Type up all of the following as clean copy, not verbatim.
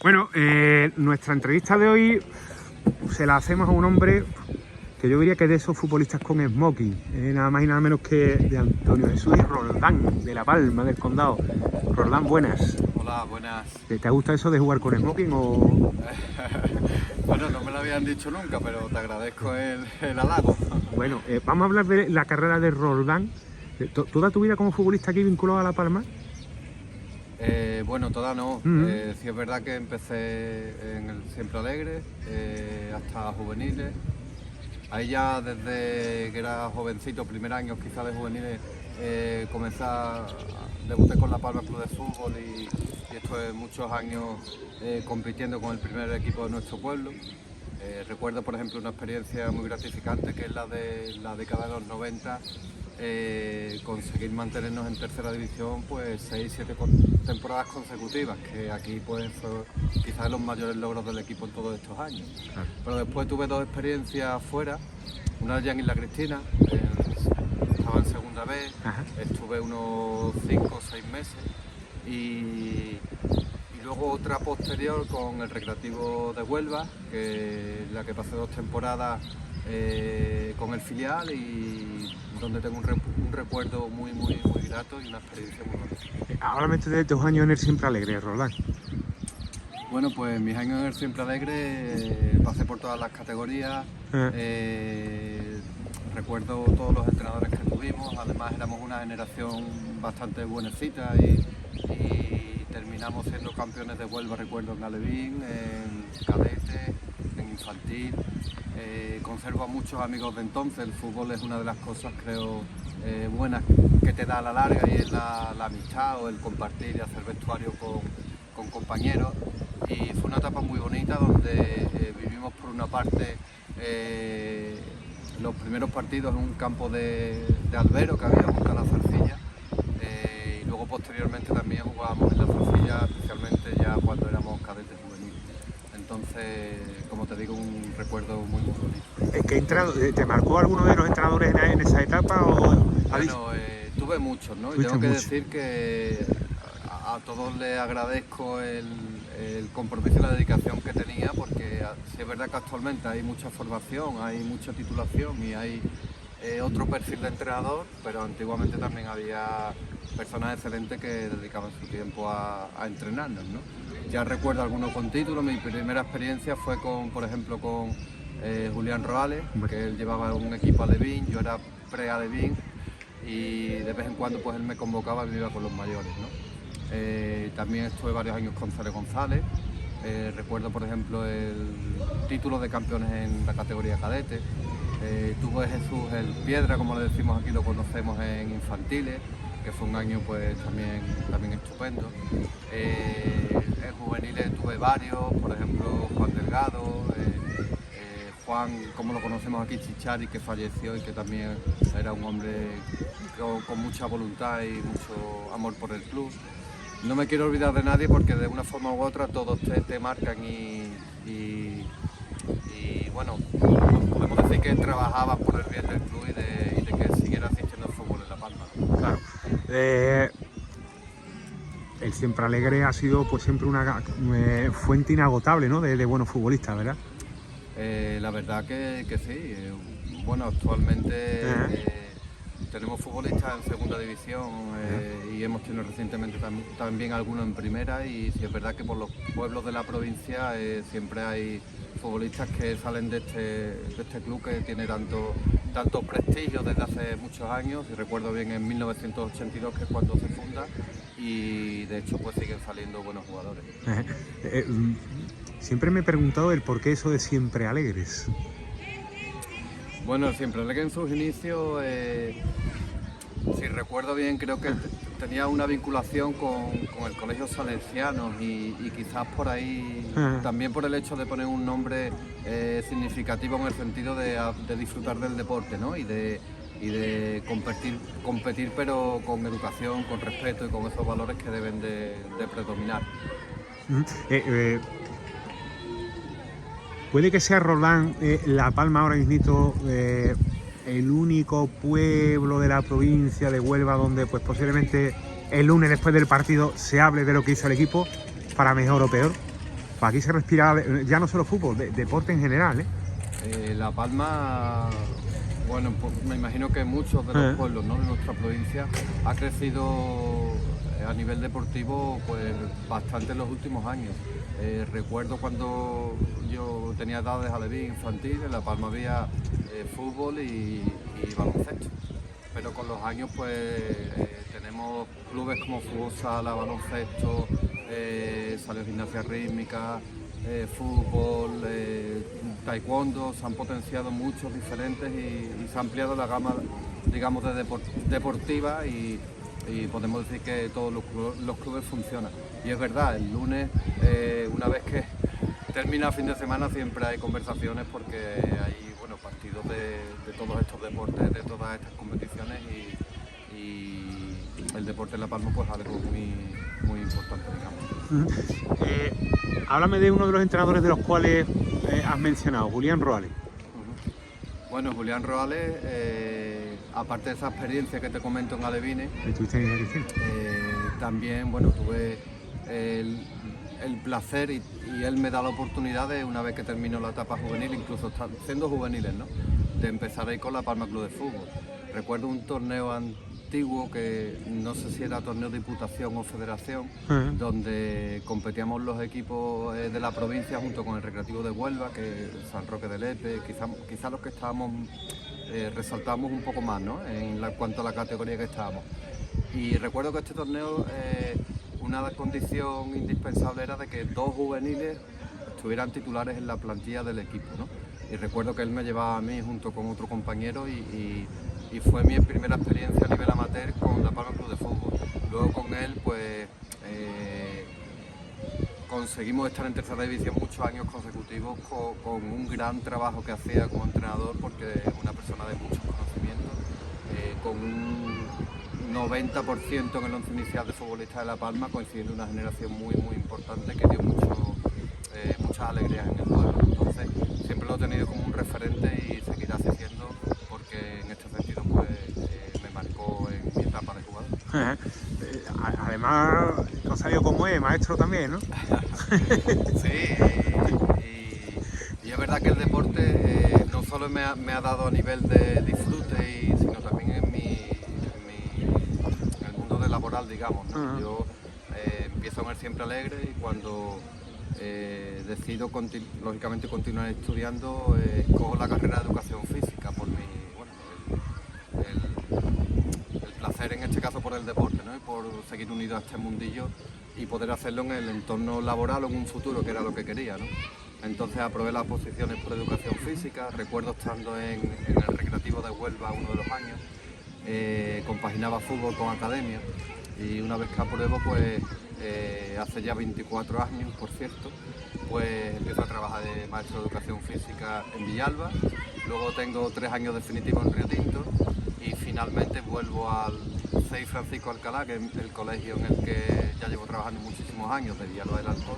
Bueno, nuestra entrevista de hoy se la hacemos a un hombre que yo diría que es de esos futbolistas con smoking, nada más y nada menos que de Antonio Jesús Roldán, de La Palma, del Condado. Roldán, buenas. Hola, buenas. ¿Te gusta eso de jugar con smoking o...? Bueno, no me lo habían dicho nunca, pero te agradezco el halago. Bueno, vamos a hablar de la carrera de Roldán. ¿Toda tu vida como futbolista aquí vinculado a La Palma? Bueno, toda no. Sí es verdad que empecé en el Siempre Alegre, hasta juveniles. Ahí ya desde que era jovencito, primer año quizás de juveniles, debuté con La Palma Club de Fútbol y estuve muchos años compitiendo con el primer equipo de nuestro pueblo. Recuerdo, por ejemplo, una experiencia muy gratificante que es la de la década de los 90, conseguir mantenernos en tercera división pues 6-7 temporadas consecutivas, que aquí pues fue quizás los mayores logros del equipo en todos estos años. Claro. Pero después tuve dos experiencias fuera, una ya en Isla Cristina, estaba en segunda vez, estuve unos 5 o 6 meses y luego otra posterior con el Recreativo de Huelva, la que pasé 2 temporadas con el filial y donde tengo un recuerdo muy grato y una experiencia muy bonita. Háblame de tus años en el Siempre Alegre, Roldán. Bueno, pues mis años en el Siempre Alegre pasé por todas las categorías, recuerdo todos los entrenadores que tuvimos, además éramos una generación bastante buenecita y terminamos siendo campeones de Huelva, recuerdo, en Alevín, en cadete, en infantil. Conservo a muchos amigos de entonces. El fútbol es una de las cosas, creo, buenas que te da a la larga, y es la amistad o el compartir y hacer vestuario con compañeros. Y fue una etapa muy bonita donde vivimos por una parte los primeros partidos en un campo de albero que había junto a la Zarcilla. Y luego posteriormente también jugábamos en la Zarcilla, especialmente ya cuando éramos cadetes juveniles. Entonces, como te digo, un recuerdo muy bonito. ¿Te marcó alguno de los entrenadores en esa etapa? Bueno, tuve muchos, ¿no? Y tengo que decir que a todos les agradezco el compromiso y la dedicación que tenía, porque sí es verdad que actualmente hay mucha formación, hay mucha titulación y hay otro perfil de entrenador, pero antiguamente también había personas excelentes que dedicaban su tiempo a entrenarnos, ¿no? Ya recuerdo algunos con títulos. Mi primera experiencia fue por ejemplo, con Julián Roales, que él llevaba un equipo alevín, yo era pre-alevín y de vez en cuando pues él me convocaba y me iba con los mayores, ¿no? También estuve varios años con Cere González. Recuerdo, por ejemplo, el título de campeones en la categoría cadete. Tuve Jesús el Piedra, como le decimos aquí, lo conocemos en infantiles, que fue un año pues también estupendo. En juveniles tuve varios, por ejemplo Juan Delgado, Juan, como lo conocemos aquí, Chichari, que falleció y que también era un hombre con mucha voluntad y mucho amor por el club. No me quiero olvidar de nadie porque de una forma u otra todos te marcan y bueno, podemos decir que trabajaban por el bien del club y de que siguiera asistiendo al fútbol en La Palma. Claro. El Siempre Alegre ha sido pues siempre una fuente inagotable, ¿no? de buenos futbolistas, ¿verdad? La verdad que sí. Bueno, actualmente tenemos futbolistas en segunda división y hemos tenido recientemente también algunos en primera, y sí es verdad que por los pueblos de la provincia siempre hay futbolistas que salen de este club que tiene tanto prestigio desde hace muchos años. Y recuerdo bien en 1982, que es cuando se funda, y de hecho pues siguen saliendo buenos jugadores. Siempre me he preguntado el por qué eso de Siempre Alegres. Bueno, el Siempre Alegre en sus inicios, si recuerdo bien, creo que tenía una vinculación con el Colegio Salesianos y quizás por ahí, también por el hecho de poner un nombre significativo en el sentido de disfrutar del deporte, ¿no? Y de competir pero con educación, con respeto y con esos valores que deben de predominar. Puede que sea Roldán, La Palma ahora mismo, el único pueblo de la provincia de Huelva donde pues posiblemente el lunes después del partido se hable de lo que hizo el equipo, para mejor o peor. Pues aquí se respira ya no solo fútbol, deporte en general, ¿eh? La Palma, bueno, pues me imagino que muchos de los pueblos, ¿no?, de nuestra provincia ha crecido a nivel deportivo pues bastante en los últimos años. Recuerdo cuando yo tenía edades alevín infantil, en La Palma había fútbol y baloncesto. Pero con los años pues tenemos clubes como fútbol sala, baloncesto, salió gimnasia rítmica, fútbol, taekwondo, se han potenciado muchos diferentes y se ha ampliado la gama, digamos, de deportiva y podemos decir que todos los clubes funcionan. Y es verdad, el lunes, una vez que termina el fin de semana, siempre hay conversaciones porque hay, bueno, partidos de todos estos deportes, de todas estas competiciones y el deporte en La Palma pues algo muy importante, digamos. Háblame de uno de los entrenadores de los cuales has mencionado, Julián Roales. Bueno, Julián Roales, aparte de esa experiencia que te comento en Alevines, también, bueno, tuve el placer y él me da la oportunidad de, una vez que terminó la etapa juvenil, incluso siendo juveniles, ¿no?, de empezar ahí con La Palma Club de Fútbol. Recuerdo un torneo antiguo que no sé si era torneo de Diputación o Federación, donde competíamos los equipos de la provincia junto con el Recreativo de Huelva, que San Roque de Lepe, quizá los que estábamos resaltamos un poco más, ¿no?, en cuanto a la categoría que estábamos. Y recuerdo que este torneo, una condición indispensable era de que 2 juveniles estuvieran titulares en la plantilla del equipo, ¿no? Y recuerdo que él me llevaba a mí junto con otro compañero y fue mi primera experiencia a nivel amateur con La Palma Club de Fútbol. Luego con él pues conseguimos estar en tercera división muchos años consecutivos con un gran trabajo que hacía como entrenador, porque es una persona de muchos conocimientos, con un 90% en el once inicial de futbolistas de La Palma, coincidiendo una generación muy importante que dio muchas alegrías en el pueblo. Entonces siempre lo he tenido como un referente y seguirá siendo, porque en este sentido pues me marcó en mi etapa de jugador. Además, no salió como es, maestro también, ¿no? Sí, y es verdad que el deporte no solo me ha dado a nivel de disfrute, sino también en el mundo de laboral, digamos, ¿no? Yo empiezo en el Siempre Alegre y cuando decido lógicamente continuar estudiando, cojo la carrera de Educación Física por el placer, en este caso por el deporte, ¿no?, y por seguir unido a este mundillo y poder hacerlo en el entorno laboral o en un futuro, que era lo que quería, ¿no? Entonces aprobé las posiciones por Educación Física. Recuerdo estando en el Recreativo de Huelva uno de los años, compaginaba fútbol con academia y una vez que apruebo, pues hace ya 24 años, por cierto, pues empiezo a trabajar de maestro de Educación Física en Villalba. Luego tengo 3 años definitivos en Río Tinto y finalmente vuelvo al 6 Francisco Alcalá, que es el colegio en el que ya llevo trabajando muchísimos años, de Villalba del Alcor,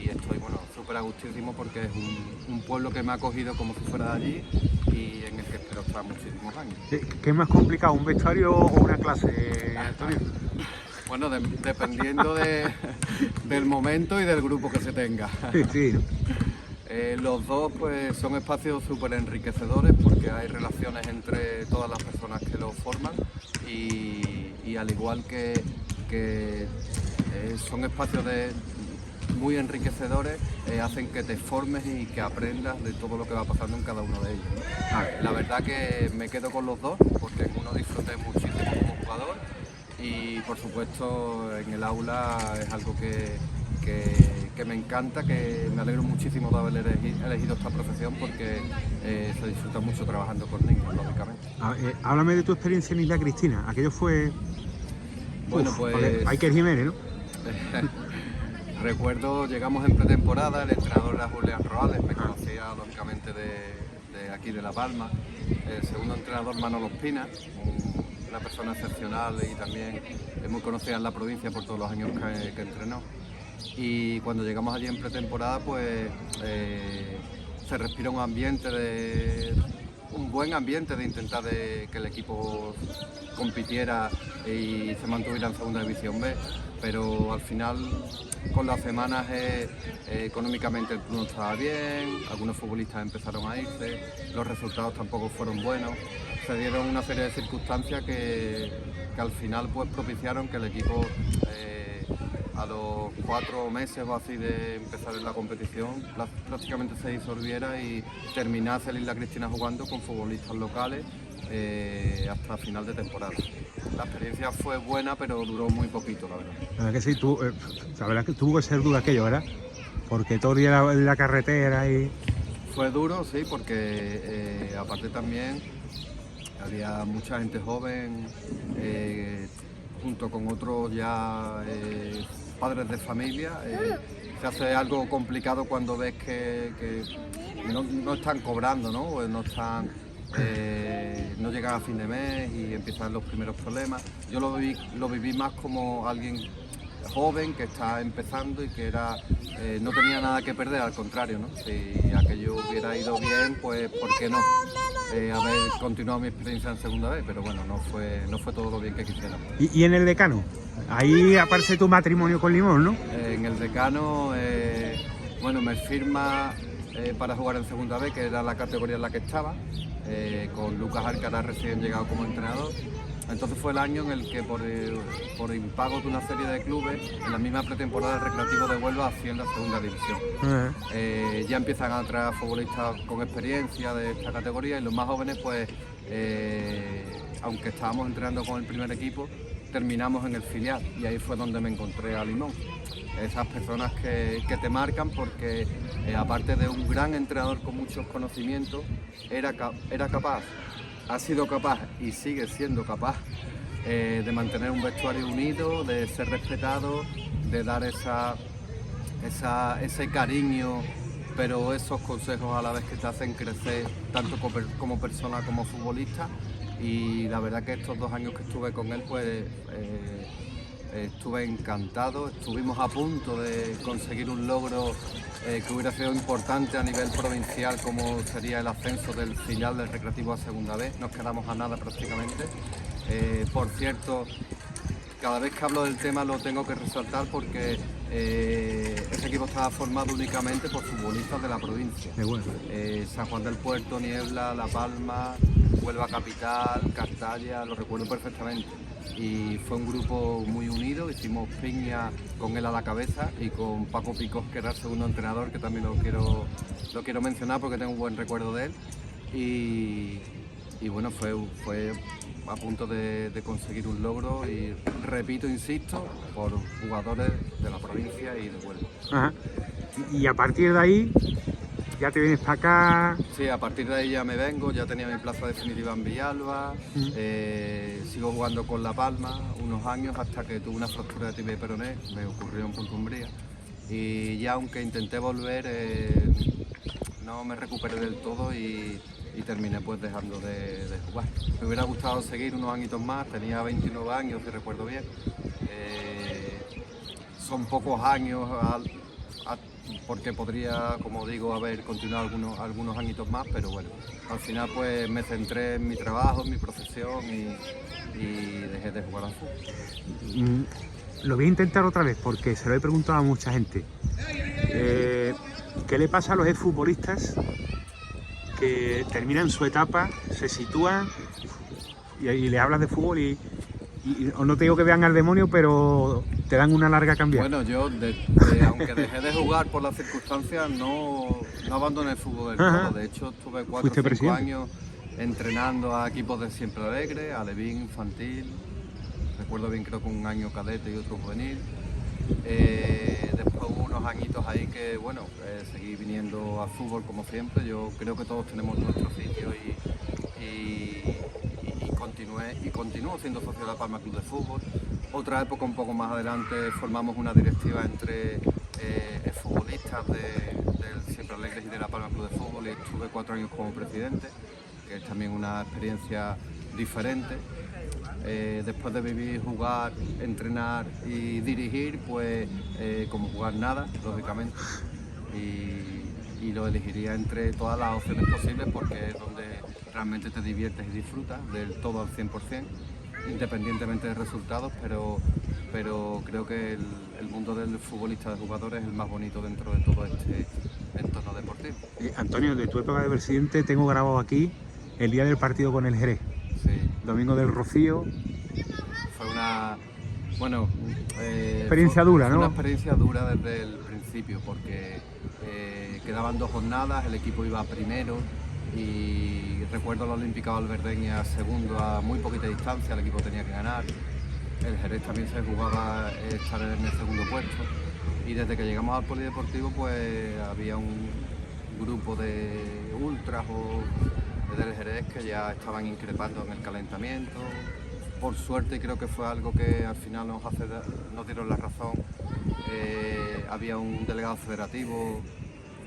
y estoy, bueno, súper a gustísimo porque es un pueblo que me ha acogido como si fuera de allí y en el que espero estar muchísimos años. ¿Qué es más complicado, un vestuario o una clase, Antonio? Bueno, dependiendo del momento y del grupo que se tenga. Sí. Los dos pues son espacios súper enriquecedores porque hay relaciones entre todas las personas que lo forman y al igual que son espacios muy enriquecedores, hacen que te formes y que aprendas de todo lo que va pasando en cada uno de ellos, ¿no? La verdad que me quedo con los dos porque en uno disfruté muchísimo como jugador y por supuesto en el aula es algo que me encanta, que me alegro muchísimo de haber elegido esta profesión porque se disfruta mucho trabajando con niños, lógicamente. Háblame de tu experiencia en Isla Cristina. Aquello fue... Bueno, pues... Iker Jiménez, ¿no? Recuerdo, llegamos en pretemporada, el entrenador era Julián Roales, me conocía lógicamente de aquí de La Palma. El segundo entrenador, Manolo Espina, una persona excepcional y también es muy conocida en la provincia por todos los años que entrenó. Y cuando llegamos allí en pretemporada, pues se respira un ambiente un buen ambiente de intentar que el equipo compitiera y se mantuviera en segunda división B, pero al final con las semanas económicamente el club no estaba bien, algunos futbolistas empezaron a irse, los resultados tampoco fueron buenos, se dieron una serie de circunstancias que al final pues propiciaron que el equipo a los 4 meses o así de empezar en la competición prácticamente se disolviera y terminase el Isla Cristina jugando con futbolistas locales hasta final de temporada. La experiencia fue buena, pero duró muy poquito, la verdad. La verdad que sí, la verdad que tuvo que ser duro aquello, ¿verdad? Porque todo el día la carretera y... Fue duro, sí, porque aparte también había mucha gente joven, junto con otros ya padres de familia. Se hace algo complicado cuando ves que no están cobrando, ¿no? O no están... no llegan a fin de mes y empiezan los primeros problemas. Yo lo viví más como alguien joven que está empezando y que no tenía nada que perder, al contrario, ¿no? Si aquello hubiera ido bien, pues ¿por qué no? Haber continuado mi experiencia en segunda vez, pero bueno, no fue todo lo bien que quisiera. ¿Y en el Decano? Ahí aparece tu matrimonio con Limón, ¿no? En el Decano, bueno, me firma para jugar en segunda vez, que era la categoría en la que estaba, con Lucas Alcaraz recién llegado como entrenador. Entonces fue el año en el que por impagos de una serie de clubes, en la misma pretemporada el Recreativo de Huelva asciende a segunda división. Ya empiezan a traer futbolistas con experiencia de esta categoría y los más jóvenes, pues, aunque estábamos entrenando con el primer equipo, terminamos en el filial y ahí fue donde me encontré a Limón. Esas personas que te marcan porque aparte de un gran entrenador con muchos conocimientos, ha sido capaz y sigue siendo capaz de mantener un vestuario unido, de ser respetado, de dar ese cariño, pero esos consejos a la vez que te hacen crecer tanto como persona como futbolista. Y la verdad que estos 2 años que estuve con él, pues estuve encantado. Estuvimos a punto de conseguir un logro que hubiera sido importante a nivel provincial, como sería el ascenso del filial del Recreativo a segunda vez. Nos quedamos a nada prácticamente. Por cierto, cada vez que hablo del tema lo tengo que resaltar porque ese equipo estaba formado únicamente por futbolistas de la provincia. San Juan del Puerto, Niebla, La Palma, Huelva Capital, Cartaya, lo recuerdo perfectamente. Y fue un grupo muy unido, hicimos piña con él a la cabeza y con Paco Picós, que era el segundo entrenador, que también lo quiero mencionar porque tengo un buen recuerdo de él. Y bueno, fue a punto de conseguir un logro y repito, insisto, por jugadores de la provincia y de Huelva. Ajá. Y a partir de ahí, ¿ya te vienes para acá? Sí, a partir de ahí ya me vengo, ya tenía mi plaza definitiva en Villalba, sigo jugando con La Palma unos años hasta que tuve una fractura de tibia y peroné, me ocurrió en Punta Umbría. Y ya aunque intenté volver, no me recuperé del todo y terminé pues dejando de jugar. Me hubiera gustado seguir unos añitos más, tenía 29 años, si recuerdo bien. Son pocos años porque podría, como digo, haber continuado algunos añitos más, pero bueno, al final pues me centré en mi trabajo, en mi profesión y dejé de jugar al fútbol. Lo voy a intentar otra vez porque se lo he preguntado a mucha gente. ¿Qué le pasa a los exfutbolistas que terminan su etapa, se sitúan y le hablas de fútbol y no te digo que vean al demonio, pero te dan una larga cambiada? Bueno, yo aunque dejé de jugar por las circunstancias, no abandoné el fútbol del todo. De hecho, estuve 4 o 5 años entrenando a equipos de Siempre Alegre, a Alevín, infantil, recuerdo bien, creo que un año cadete y otro juvenil. Después hubo unos añitos ahí que, bueno, seguí viniendo al fútbol como siempre. Yo creo que todos tenemos nuestro sitio y continúo siendo socio de La Palma Club de Fútbol. Otra época un poco más adelante formamos una directiva entre futbolistas del Siempre Alegres y de La Palma Club de Fútbol y estuve 4 años como presidente, que es también una experiencia diferente. Después de vivir, jugar, entrenar y dirigir, pues como jugar nada, lógicamente, y lo elegiría entre todas las opciones posibles porque es donde realmente te diviertes y disfrutas del todo al 100%, independientemente de resultados, pero creo que el mundo del futbolista de jugadores es el más bonito dentro de todo este entorno deportivo. Antonio, de tu época de presidente tengo grabado aquí el día del partido con el Jerez. Sí. Domingo del Rocío. Fue una... Bueno, experiencia dura, ¿no? Una experiencia dura desde el principio, porque quedaban 2 jornadas, el equipo iba primero y recuerdo la Olímpica Valverdeña segundo a muy poquita distancia, el equipo tenía que ganar. El Jerez también se jugaba estar en el segundo puesto y desde que llegamos al polideportivo pues había un grupo de ultras o del Jerez que ya estaban increpando en el calentamiento. Por suerte, creo que fue algo que al final nos dieron la razón. Había un delegado federativo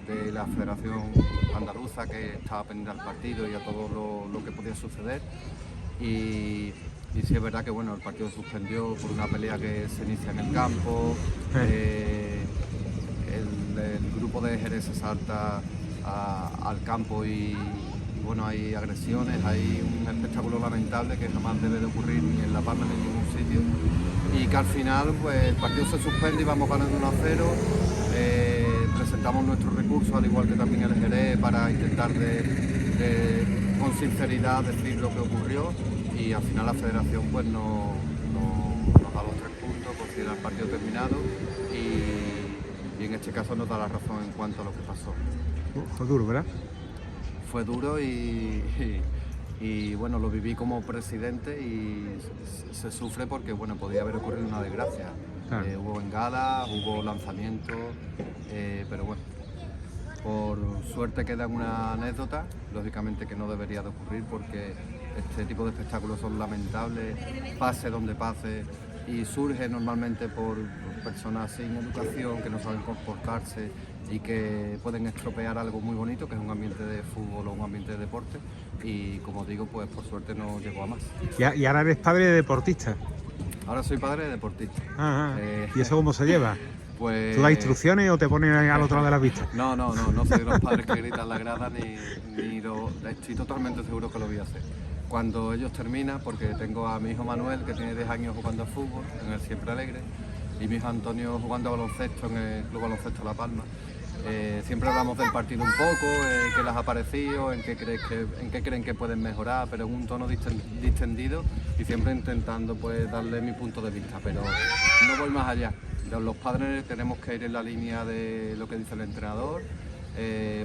de la Federación Andaluza que estaba pendiente al partido y a todo lo que podía suceder. Y sí es verdad que bueno, el partido se suspendió por una pelea que se inicia en el campo. El grupo de Jerez se salta al campo y bueno, hay agresiones, hay un espectáculo lamentable que jamás debe de ocurrir ni en La Palma ni en ningún sitio y que al final pues el partido se suspende y vamos ganando 1-0. Presentamos nuestro recurso al igual que también el Jerez para intentar con sinceridad decir lo que ocurrió y al final la federación pues nos da los 3 puntos, considera el partido terminado y en este caso nos da la razón en cuanto a lo que pasó. Fue duro, ¿verdad? Fue duro y bueno, lo viví como presidente y se sufre porque bueno, podía haber ocurrido una desgracia. Claro. Hubo bengalas, hubo lanzamientos, pero bueno, por suerte queda una anécdota, lógicamente que no debería de ocurrir porque este tipo de espectáculos son lamentables, pase donde pase y surge normalmente por personas sin educación que no saben comportarse y que pueden estropear algo muy bonito que es un ambiente de fútbol o un ambiente de deporte y como digo pues por suerte no llegó a más. ¿Y ahora eres padre de deportista? Ahora soy padre de deportista. ¿Y eso cómo se lleva? Pues... ¿Tú das instrucciones o te pones al otro lado de las vistas? No soy de los padres que gritan la grada ni estoy totalmente seguro que lo voy a hacer. Cuando ellos terminan, porque tengo a mi hijo Manuel que tiene 10 años jugando a fútbol en el Siempre Alegre y mi hijo Antonio jugando a baloncesto en el Club Baloncesto La Palma. Siempre hablamos del partido un poco, qué les ha parecido, en qué creen que pueden mejorar, pero en un tono distendido y siempre intentando pues darle mi punto de vista, pero no voy más allá. Los padres tenemos que ir en la línea de lo que dice el entrenador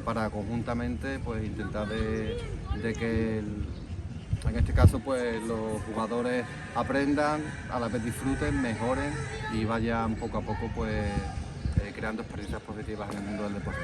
para conjuntamente pues intentar de que en este caso pues los jugadores aprendan, a la vez disfruten, mejoren y vayan poco a poco pues creando experiencias positivas en el mundo del deporte.